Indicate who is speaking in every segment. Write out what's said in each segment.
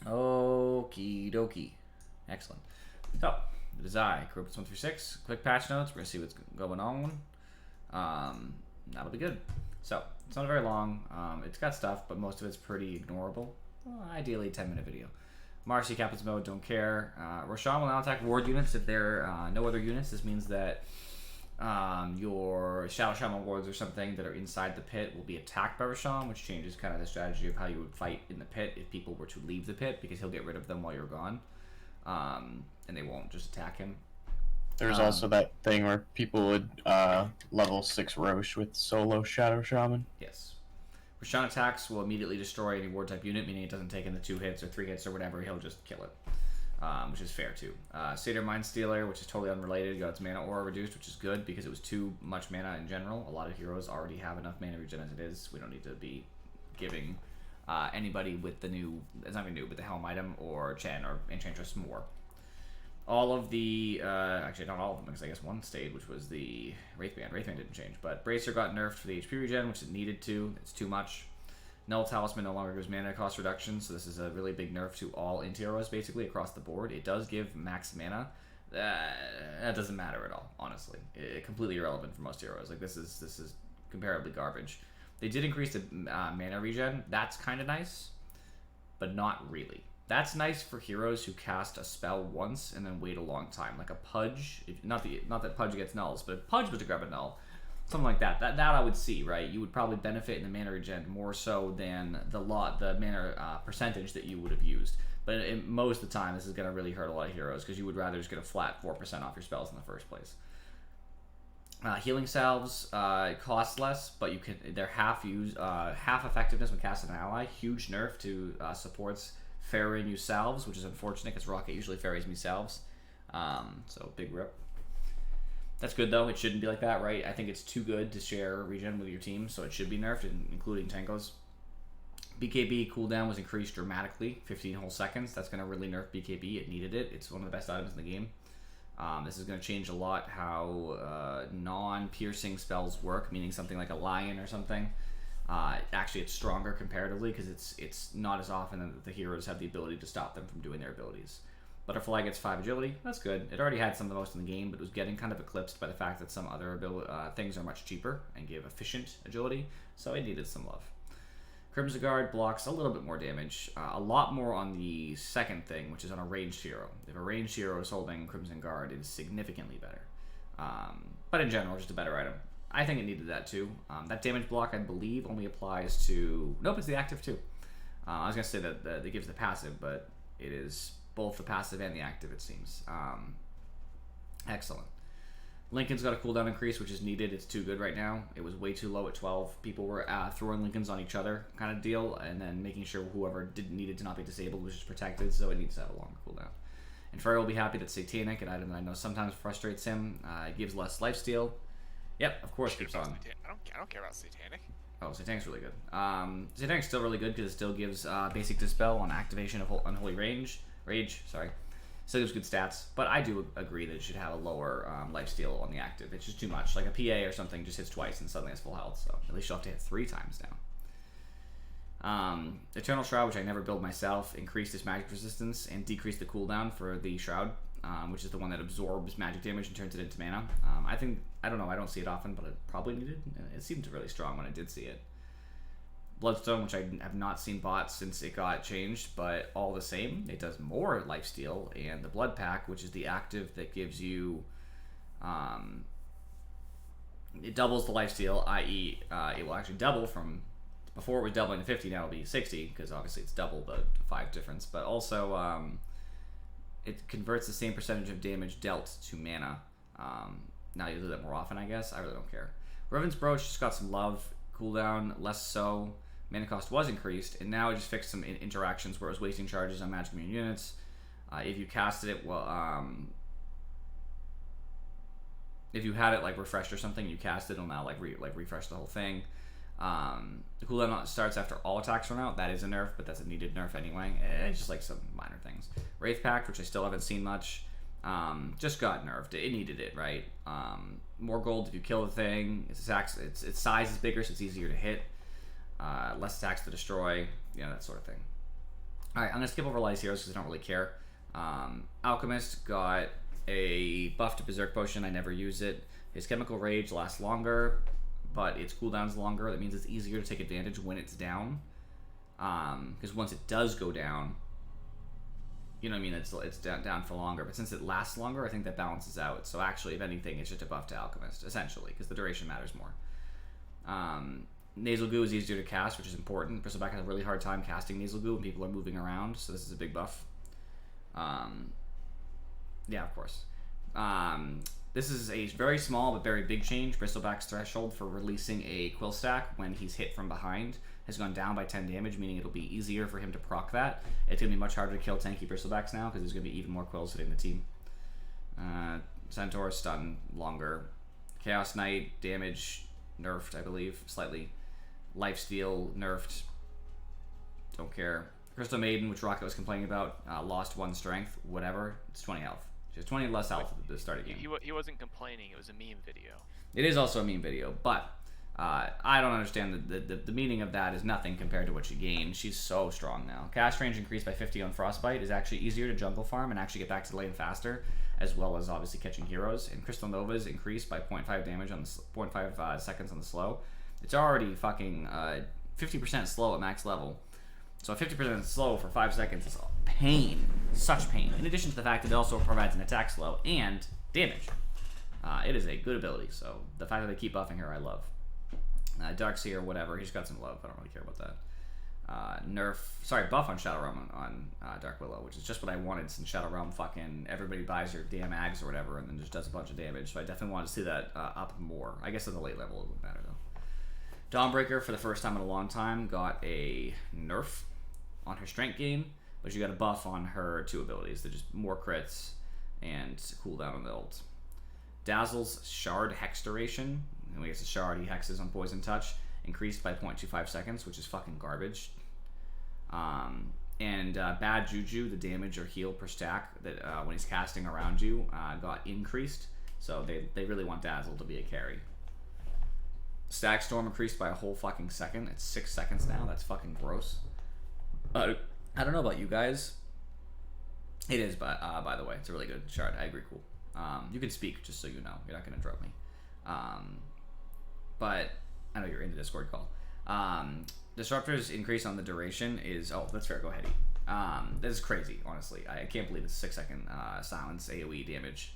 Speaker 1: Okie dokie. Excellent. So, the design, groups 1 through 6, quick patch notes. We're going to see what's going on. That'll be good. So, it's not very long. It's got stuff, but most of it's pretty ignorable. Well, ideally, 10-minute video. Marcy, Captain's Mode, don't care. Roshan will now attack ward units if there are no other units. This means that your Shadow Shaman wards or something that are inside the pit will be attacked by Roshan, which changes kind of the strategy of how you would fight in the pit if people were to leave the pit, because he'll get rid of them while you're gone, and they won't just attack him.
Speaker 2: There's also that thing where people would level 6 Roche with solo Shadow Shaman.
Speaker 1: Yes. Roshan attacks will immediately destroy any ward type unit, meaning it doesn't take in the 2 hits or 3 hits or whatever, he'll just kill it. Which is fair too. Satyr Mind Stealer, which is totally unrelated, got its mana aura reduced, which is good because it was too much mana in general. A lot of heroes already have enough mana regen as it is. We don't need to be giving anybody with the new, it's not even new, but the Helm item or Chen or Enchantress more. All of the, actually not all of them, because I guess one stayed, which was the Wraithband. Wraithband didn't change, but Bracer got nerfed for the HP regen, which it needed to. It's too much. Null Talisman no longer gives mana cost reduction, so this is a really big nerf to all anti-heroes, basically, across the board. It does give max mana. That doesn't matter at all, honestly. Completely irrelevant for most heroes. Like, this is comparably garbage. They did increase the mana regen. That's kind of nice, but not really. That's nice for heroes who cast a spell once and then wait a long time, like a Pudge. Not that Pudge gets nulls, but if Pudge was to grab a null, something like that. That I would see, right? You would probably benefit in the mana regen more so than the mana percentage that you would have used. But most of the time, this is going to really hurt a lot of heroes because you would rather just get a flat 4% off your spells in the first place. Healing salves cost less, but they're half effectiveness when cast an ally. Huge nerf to supports ferrying you salves, which is unfortunate because Rocket usually ferries me salves. So big rip. That's good though. It shouldn't be like that, right? I think it's too good to share regen with your team, so it should be nerfed, including Tankos. BKB cooldown was increased dramatically, 15 whole seconds. That's going to really nerf BKB. It needed it. It's one of the best items in the game. This is going to change a lot how non-piercing spells work, meaning something like a lion or something. Actually, it's stronger comparatively because it's not as often that the heroes have the ability to stop them from doing their abilities. Butterfly gets 5 agility. That's good. It already had some of the most in the game, but it was getting kind of eclipsed by the fact that some other things are much cheaper and give efficient agility, so it needed some love. Crimson Guard blocks a little bit more damage, a lot more on the second thing, which is on a ranged hero. If a ranged hero is holding Crimson Guard, it is significantly better. But in general, just a better item. I think it needed that too. That damage block, I believe, only applies to... Nope, it's the active too. I was going to say that it gives the passive, but it is both the passive and the active, it seems. Excellent. Lincoln's got a cooldown increase, which is needed. It's too good right now. It was way too low at 12. People were throwing Lincolns on each other kind of deal, and then making sure whoever needed to not be disabled was just protected, so it needs to have a longer cooldown. And Ferry will be happy that Satanic, an item that I know sometimes frustrates him, it gives less lifesteal. Yep, of course, keeps on.
Speaker 3: I don't care about Satanic.
Speaker 1: Oh, Satanic's really good. Satanic's still really good because it still gives basic Dispel on activation of Unholy Rage. Still gives good stats, but I do agree that it should have a lower lifesteal on the active. It's just too much. Like a PA or something just hits twice and suddenly has full health, so at least you'll have to hit 3 times now. Eternal Shroud, which I never build myself, increased its magic resistance and decreased the cooldown for the Shroud, which is the one that absorbs magic damage and turns it into mana. I don't know, I don't see it often, but it probably needed. It seemed really strong when I did see it. Bloodstone, which I have not seen bought since it got changed, but all the same, it does more lifesteal, and the Blood Pack, which is the active that gives you, it doubles the lifesteal, i.e., it will actually double from, before it was doubling to 50, now it'll be 60, because obviously it's double the 5 difference, but also, it converts the same percentage of damage dealt to mana. Now you do that more often, I guess. I really don't care. Revan's Brooch just got some love, cooldown, less so. Mana cost was increased, and now it just fixed some interactions where it was wasting charges on magic immune units. If you casted it, well, if you had it like refreshed or something, you cast it, it'll now like refresh the whole thing. The cooldown starts after all attacks run out. That is a nerf, but that's a needed nerf anyway. It's just like some minor things. Wraith Pact, which I still haven't seen much, just got nerfed. It needed it, right? More gold if you kill the thing. Its size is bigger, so it's easier to hit. Less attacks to destroy, that sort of thing. Alright, I'm going to skip over Lice Heroes because I don't really care. Alchemist got a buff to Berserk Potion. I never use it. His Chemical Rage lasts longer, but its cooldown's longer. That means it's easier to take advantage when it's down. Because once it does go down, you know what I mean, it's down for longer. But since it lasts longer, I think that balances out. So actually, if anything, it's just a buff to Alchemist, essentially, because the duration matters more. Nasal Goo is easier to cast, which is important. Bristleback has a really hard time casting Nasal Goo when people are moving around, so this is a big buff. Yeah, of course. This is a very small but very big change. Bristleback's threshold for releasing a Quill Stack when he's hit from behind has gone down by 10 damage, meaning it'll be easier for him to proc that. It's going to be much harder to kill tanky Bristlebacks now because there's going to be even more Quills hitting the team. Centaur stun longer. Chaos Knight damage nerfed, I believe, slightly. Lifesteal nerfed. Don't care. Crystal Maiden, which Rocket was complaining about, lost 1 strength. Whatever. It's 20 health. She has 20 less health at the start of the game.
Speaker 3: He wasn't complaining. It was a meme video.
Speaker 1: It is also a meme video, but I don't understand the meaning of that is nothing compared to what she gained. She's so strong now. Cast range increased by 50 on Frostbite is actually easier to jungle farm and actually get back to the lane faster, as well as obviously catching heroes. And Crystal Nova's increased by 0.5 damage on the 0.5 seconds on the slow. It's already fucking 50% slow at max level. So 50% slow for 5 seconds is pain. Such pain. In addition to the fact that it also provides an attack slow and damage. It is a good ability, so the fact that they keep buffing her, I love. Darkseer, whatever, he's got some love. I don't really care about that. Buff on Shadow Realm on Dark Willow, which is just what I wanted since Shadow Realm fucking everybody buys your damn Ags or whatever and then just does a bunch of damage. So I definitely wanted to see that up more. I guess at the late level it wouldn't matter though. Dawnbreaker, for the first time in a long time, got a nerf on her strength gain, but she got a buff on her 2 abilities. They're just more crits and cooldown on the ult. Dazzle's Shard Hex duration, when he gets a shard, he hexes on Poison Touch, increased by 0.25 seconds, which is fucking garbage. Bad Juju, the damage or heal per stack that when he's casting around you, got increased. So they really want Dazzle to be a carry. Stack Storm increased by a whole fucking second. It's 6 seconds now. That's fucking gross. I don't know about you guys. It is, but by the way, it's a really good shard. I agree, cool. You can speak, just so you know. You're not going to interrupt me. But I know you're in the Discord call. Disruptor's increase on the duration is... Oh, that's fair. Go ahead, E. This is crazy, honestly. I can't believe it's 6 second silence AoE damage.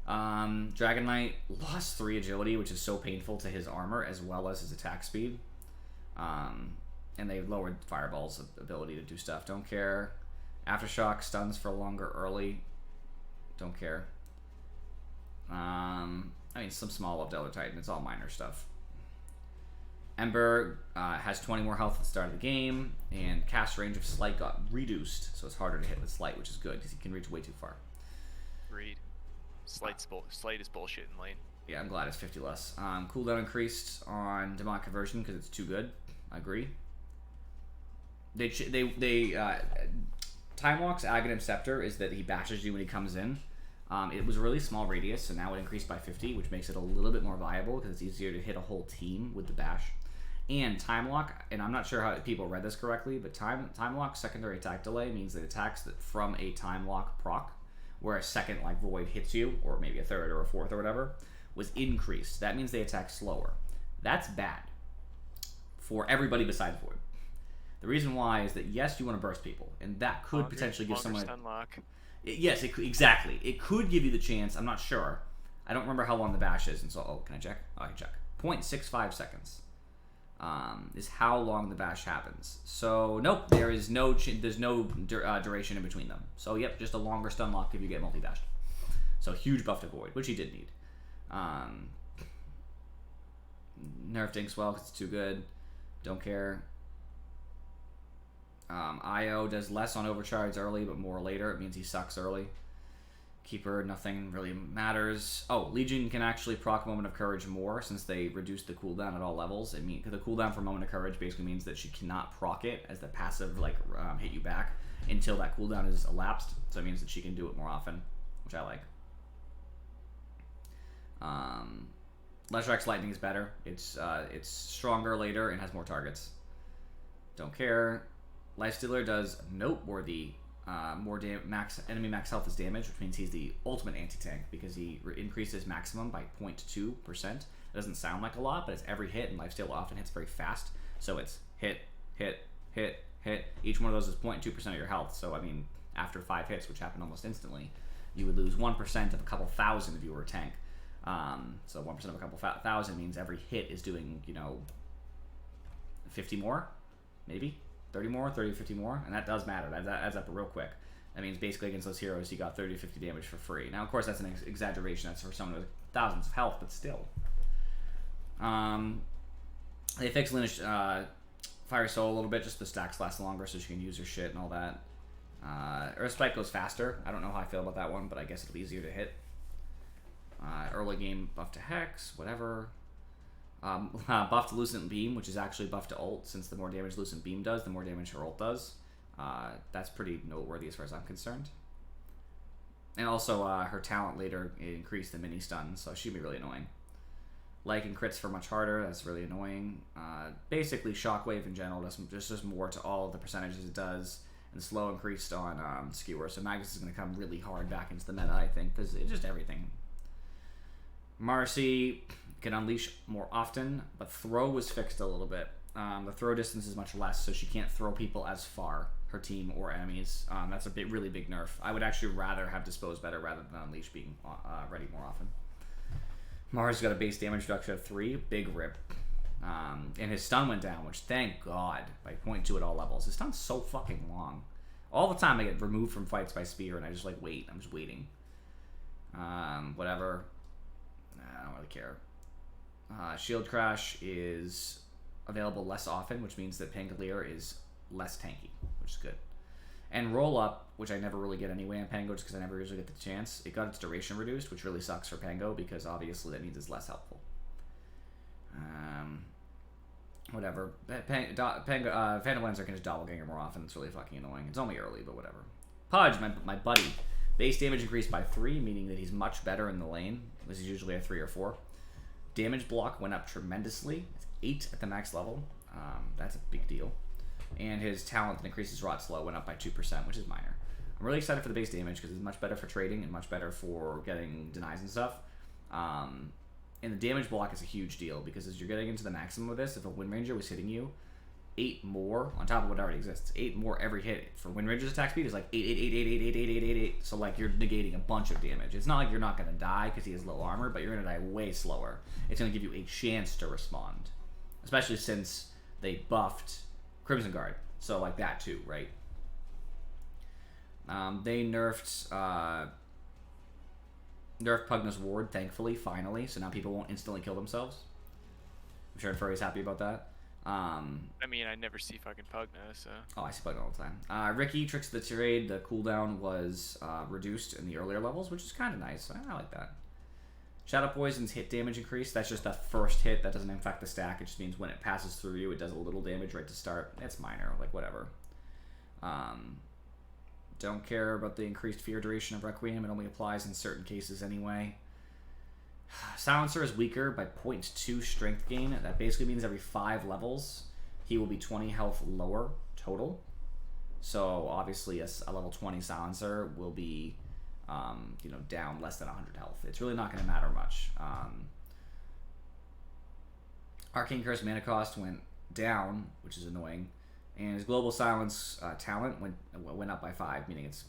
Speaker 1: Dragonite lost 3 agility, which is so painful to his armor as well as his attack speed. And they lowered Fireball's ability to do stuff. Don't care. Aftershock stuns for longer early. Don't care. I mean, some small of Delta Titan. It's all minor stuff. Ember has 20 more health at the start of the game, and cast range of Slight got reduced, so it's harder to hit with Slight, which is good because he can reach way too far.
Speaker 3: Agreed. Slight is bullshit in lane.
Speaker 1: Yeah, I'm glad it's 50 less. Cooldown increased on Demonic Conversion because it's too good. I agree. Time Walk's Aghanim Scepter is that he bashes you when he comes in. It was a really small radius, so now it increased by 50, which makes it a little bit more viable because it's easier to hit a whole team with the bash. And Time Lock, and I'm not sure how people read this correctly, but Time Lock secondary attack delay means that attacks that from a Time Lock proc, where a second like Void hits you, or maybe a third or a fourth or whatever, was increased. That means they attack slower. That's bad for everybody besides Void. The reason why is that yes, you want to burst people, and that could potentially give someone. Yes, exactly. It could give you the chance. I'm not sure. I don't remember how long the bash is, and so can I check? Oh, I can check. 0.65 seconds is how long the bash happens. So nope, there's no duration in between them. So yep, just a longer stun lock if you get multi-bashed. So huge buff to Void, which he did need. Nerfed Inkswell because it's too good. Don't care. IO does less on overcharge early, but more later. It means he sucks early. Keeper, nothing really matters. Oh, Legion can actually proc Moment of Courage more since they reduced the cooldown at all levels. I mean, the cooldown for Moment of Courage basically means that she cannot proc it as the passive hit you back until that cooldown is elapsed. So it means that she can do it more often, which I like. Leshrac Lightning is better. It's stronger later and has more targets. Don't care. Lifestealer does noteworthy enemy max health is damage, which means he's the ultimate anti-tank because he increases maximum by 0.2%. It doesn't sound like a lot, but it's every hit, and Lifestealer often hits very fast. So it's hit, hit, hit, hit. Each one of those is 0.2% of your health. So, I mean, after 5 hits, which happen almost instantly, you would lose 1% of a couple thousand if you were a tank. So 1% of a couple thousand means every hit is doing, 50 more, maybe 30 more, 30 50 more, and that does matter. That adds up real quick. That means basically against those heroes, you got 30 to 50 damage for free. Now, of course, that's an exaggeration. That's for someone with thousands of health, but still. They fixed Lineage Fiery Soul a little bit, just the stacks last longer, so she can use her shit and all that. Earth Spike goes faster. I don't know how I feel about that one, but I guess it'll be easier to hit. Early game buff to Hex, whatever. Buff to Lucent Beam, which is actually buff to ult, since the more damage Lucent Beam does, the more damage her ult does. That's pretty noteworthy as far as I'm concerned. And also, her talent later increased the mini stun, so she'd be really annoying. Liking crits for much harder, that's really annoying. Basically, Shockwave in general does more to all of the percentages it does, and slow increased on Skewer, so Magus is going to come really hard back into the meta, I think, because it's just everything. Marcy can unleash more often, but throw was fixed a little bit. The throw distance is much less, so she can't throw people as far, her team or enemies. That's a really big nerf. I would actually rather have Dispose better rather than Unleash being ready more often. Mars got a base damage reduction of 3, big rip. And his stun went down, which thank God, by 0.2 at all levels. His stun's so fucking long. All the time I get removed from fights by Spear, and I just wait. I'm just waiting. Whatever. I don't really care. Shield Crash is available less often, which means that Pangolier is less tanky, which is good. And Roll Up, which I never really get anyway on Pango, just because I never usually get the chance. It got its duration reduced, which really sucks for Pango, because obviously that means it's less helpful. Whatever. Phantom Lancer can just doppelganger more often. It's really fucking annoying. It's only early, but whatever. Pudge, my buddy. Base damage increased by 3, meaning that he's much better in the lane. This is usually a 3 or 4. Damage block went up tremendously. It's 8 at the max level. That's a big deal. And his talent that increases Rot Slow went up by 2%, which is minor. I'm really excited for the base damage because it's much better for trading and much better for getting denies and stuff. And the damage block is a huge deal because as you're getting into the maximum of this, if a Wind Ranger was hitting you, 8 more on top of what already exists. 8 more every hit for Wind Ranger's attack speed is like 8. So like you're negating a bunch of damage. It's not like you're not gonna die because he has low armor, but you're gonna die way slower. It's gonna give you a chance to respond, especially since they buffed Crimson Guard. So like that too, right? They nerfed Pugna's Ward, thankfully, finally. So now people won't instantly kill themselves. I'm sure Furry's happy about that.
Speaker 3: I mean, I never see fucking Pugna, so...
Speaker 1: Oh, I see Pugna all the time. Ricky, Tricks of the Tirade, the cooldown was reduced in the earlier levels, which is kind of nice. I like that. Shadow Poison's hit damage increase. That's just the first hit. That doesn't affect the stack. It just means when it passes through you, it does a little damage right to start. It's minor, like whatever. Don't care about the increased fear duration of Requiem. It only applies in certain cases anyway. Silencer is weaker by 0.2 strength gain. That basically means every 5 levels, he will be 20 health lower total. So obviously a level 20 Silencer will be, down less than 100 health. It's really not going to matter much. Arcane Curse mana cost went down, which is annoying. And his Global Silence talent went up by 5, meaning it's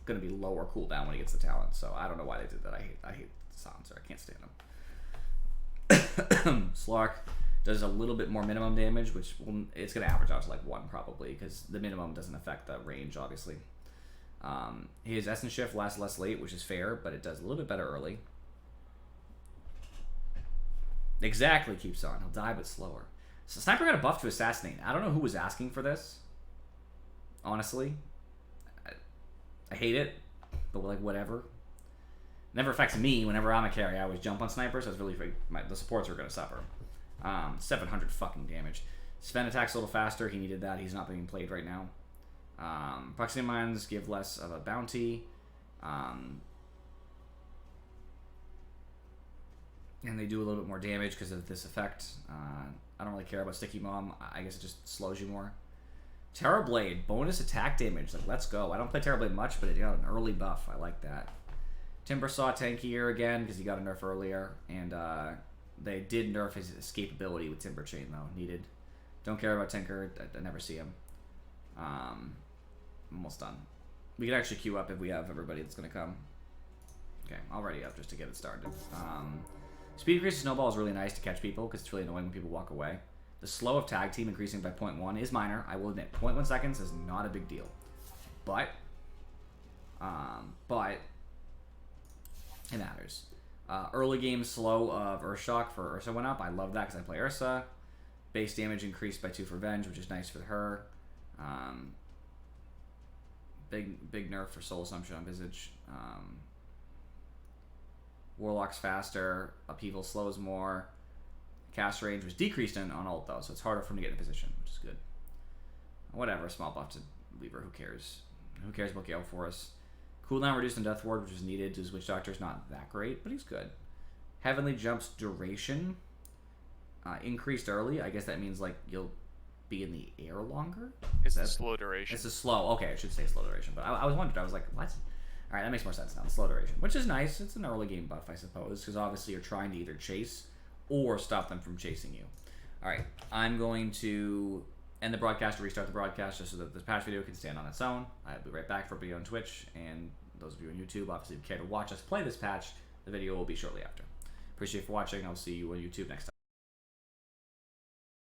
Speaker 1: going to be lower cooldown when he gets the talent. So I don't know why they did that. I hate Silencer. I can't stand him. Slark does a little bit more minimum damage, which it's going to average out to like 1 probably, because the minimum doesn't affect the range, obviously. His Essence Shift lasts less late, which is fair, but it does a little bit better early. Exactly, keeps on. He'll die, but slower. So Sniper got a buff to Assassinate. I don't know who was asking for this. Honestly. I hate it, but like whatever. Never affects me. Whenever I'm a carry, I always jump on Sniper, so it's really the supports are going to suffer. 700 fucking damage. Sven attacks a little faster. He needed that. He's not being played right now. Proximity Mines give less of a bounty. And they do a little bit more damage because of this effect. I don't really care about Sticky Mom. I guess it just slows you more. Terrorblade, bonus attack damage. Like, let's go. I don't play Terrorblade much, but it got an early buff. I like that. Timbersaw tankier again because he got a nerf earlier, and they did nerf his escapability with Timber Chain though. Needed. Don't care about Tinker. I never see him. Almost done. We can actually queue up if we have everybody that's gonna come. Okay, already up just to get it started. Speed increase of Snowball is really nice to catch people because it's really annoying when people walk away. The slow of Tag Team increasing by 0.1 is minor. I will admit, 0.1 seconds is not a big deal, but it matters. Early game slow of Urshock for Ursa went up. I love that because I play Ursa. Base damage increased by 2 for Venge, which is nice for her. Big nerf for Soul Assumption on Visage. Warlock's faster. Upheaval slows more. Cast range was decreased on ult though, so it's harder for him to get in position, which is good. Whatever, small buff to Weaver, who cares? Who cares about Gale Force? Cooldown reduced on Death Ward, which is needed. His Witch Doctor's not that great, but he's good. Heavenly Jump's duration increased early. I guess that means like you'll be in the air longer.
Speaker 3: It's a slow duration.
Speaker 1: It's a slow. Okay, I should say slow duration, but I was wondering. I was like, what? All right, that makes more sense now. The slow duration, which is nice. It's an early game buff, I suppose, because obviously you're trying to either chase or stop them from chasing you. All right, I'm going to end the broadcast or restart the broadcast just so that this patch video can stand on its own. I'll be right back for a video on Twitch, and those of you on YouTube, obviously, if you care to watch us play this patch, the video will be shortly after. Appreciate you for watching. I'll see you on YouTube next time.